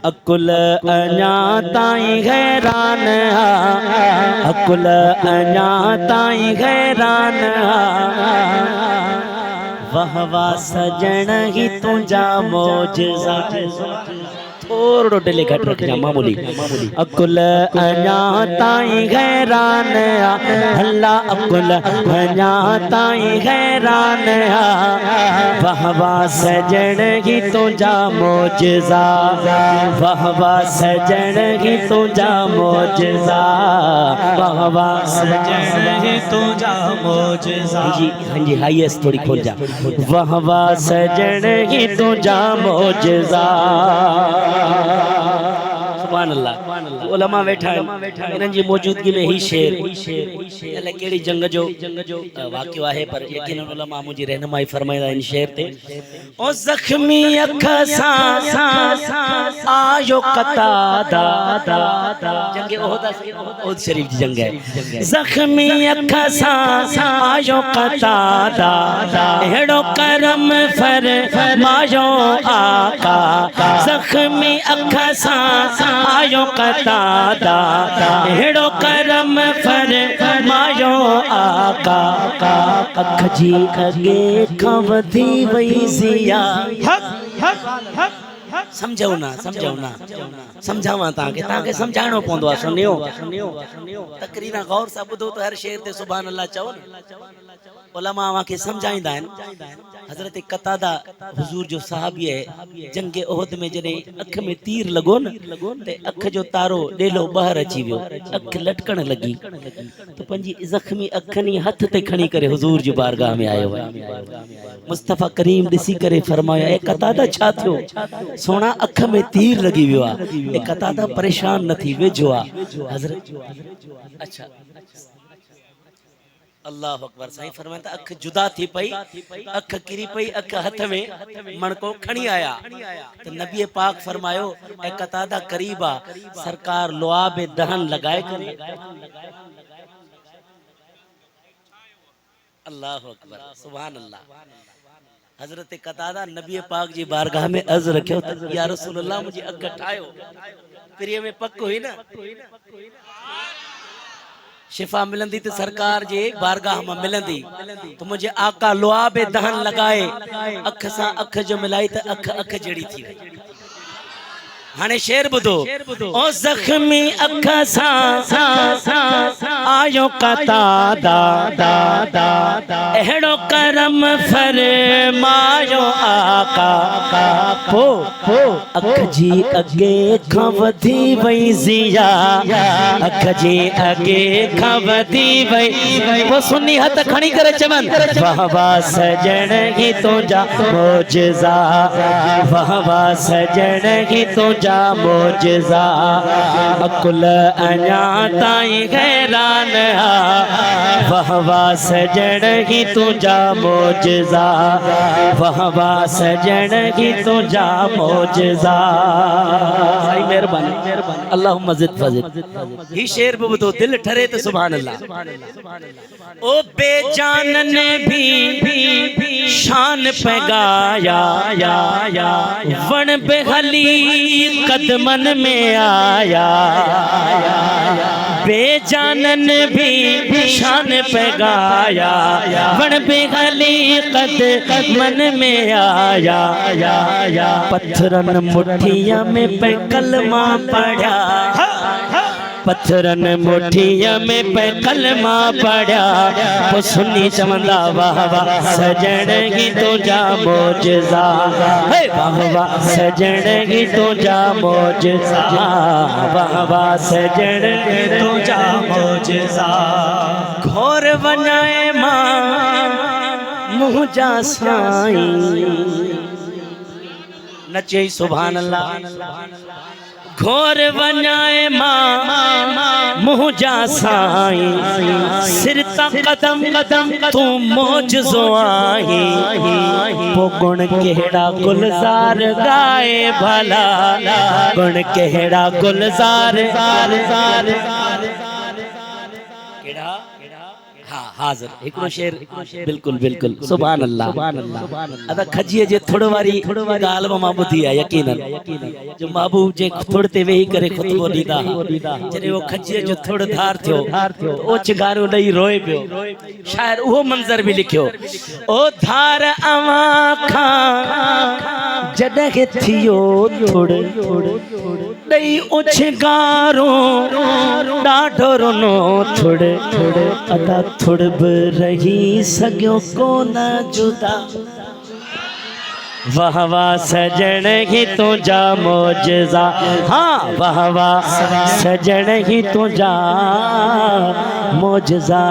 अकुल अञा ताईं हैरान अकुल अञा ताईं हैरान वाह वाह सजण ही तुझा मौजज़ा थोड़ो डिले घट रखना मामूली अकुल अञा ताईं हैरान अल्ला अकुल अञा ताईं हैरान वाह वाह सजण ही तुझा मौजज़ा वाह वाह सजण ही तुझा मौजज़ा वाह वाह सजण ही तुझा मौजज़ा जी हाँ जी हाईएस्ट थोड़ी खोल जा वाह वाह सजण ही तुझा मौजज़ा सुभान अल्लाह उलमा वेठा इन्हनि जी मौजूदगी में ही शेर अलाए कहिड़ी जंग जो वाक़ियो आहे पर यकीनन उलमा मुंहिंजी रहनुमाई फरमाईंदा आहिनि शेर ते ओ ज़ख्मी अख सां आयो कतादा जंग ओहद शरीफ जी जंग है ज़ख्मी अख सां आयो कतादा अहिड़ो करम फरमायो आका ज़ख्मी अख सां आयो कतादा अहिड़ो करम फरमायो आका अख जी अॻे खां वधी वई ज़िया समझो ना समझावा ताके समझाणो पवंदो आहे सुनियो तकरीरा गौर सां ॿुधो त हर शेर ते सुभान अल्लाह चओ उलमा के समझाईंदा आहिनि हज़रत कतादा हुजूर जो सहाबी है जंग ओहद में जने अख में तीर लगो न ते अख जो तारो डेलो बाहर अची वियो अख लटकण लगी तो पंजी जख्मी अखनी हथ ते खणी करे हुजूर जी बारगाह में आयो मुस्तफा करीम दिसी करे फरमाया ए कतादा छा थियो सोना अख में तीर लगी वियो ए कतादा परेशान न थी वेझो आ हज़रत अच्छा अल्लाह अकबर साईं फरमाता अख जुदा थी पई अख किरी पई अख हथ में मणको खणी आया तो नबी पाक फरमायो ए कतादा करीबा सरकार लुआब दहन लगाए करे अल्लाह अकबर सुभान अल्लाह हजरत कतादा नबी पाक जी बारगाह में अर्ज रखियो या रसूल अल्लाह मुझे अख ठायो प्रिय में पक हुई ना शिफा मिलंदी तो सरकार जे बारगाह में मिलंदी तो मुझे आका लुआब दहन लगाए अख सा अख जो मिलाई तो अख अख जड़ी थी हाने शेर बुधो ओ जख्मी अख सा आयो कतादा अहिड़ो करम फरमायो आका पो अख जी अगे खां वधी वई ज़िया अख जी अगे खां वधी वई वो सुन्नी हथ खणी करे चवन वाह वाह सजण ही तुझा मौजज़ा वाह वाह सजण ही तुझा मौजज़ा अकुल अञा ताईं हैरान वाह वाह सजण ही तुझा मौजज़ा वाह वाह सजण ही तुझा मौजज़ा साईं मेहरबानी अल्लाहुम्मा ज़िद फज़िद ही शेर भी तो दिल ठरे तो सुभान अल्लाह ओ बेजान ने भी शान पे गाया वन बेहली कदमन में आया बेजानन भी शान पे गाया वन बेहली कदमन में आया पत्थरन मुठिया में पे कलमा पढ़ा पत्थरन मुठिया में पे कलमा पढ़ा वो सुन्नी चवंदा वाह वाह सजण ही तुझा मौजज़ा वाह वाह सजण ही तुझा मौजज़ा वाह वाह सजण ही तुझा मौजज़ा घोर वञाए मां मुंहिंजा साईं नचे सुभान अल्लाह घोर वञाए मां मुंहिंजा साईं सिर ता कदम तू मौजज़ो आही पो गुण केड़ा गुलज़ार गाए भला गुण केड़ा गुलज़ार केड़ा हाँ हाज़िर हिकिड़ो शेर बिल्कुल बिल्कुल सुभान अल्लाह अदा खजीअ जे थोड़ वारी ॻाल्हि मां ॿुधी आहे यकीनन जो महबूब जे थोड़ ते वेही करे ख़ुतबो ॾींदा जॾहिं वो खजीअ जो थोड़ धार थियो ओछ गारो ॾेई रोए पियो शायर उहो मंज़र बि लिखियो ओ धार अवां खां जॾहिं थियो थोड़ ॾेई ओछ गारो ॾाढो रोनो थोड़ अदा थोड़ बि रही सघियो कोन जुदा वाह वाह सजण ही तुझा मौजज़ा हाँ वाह वाह सजण ही तुझा मौजज़ा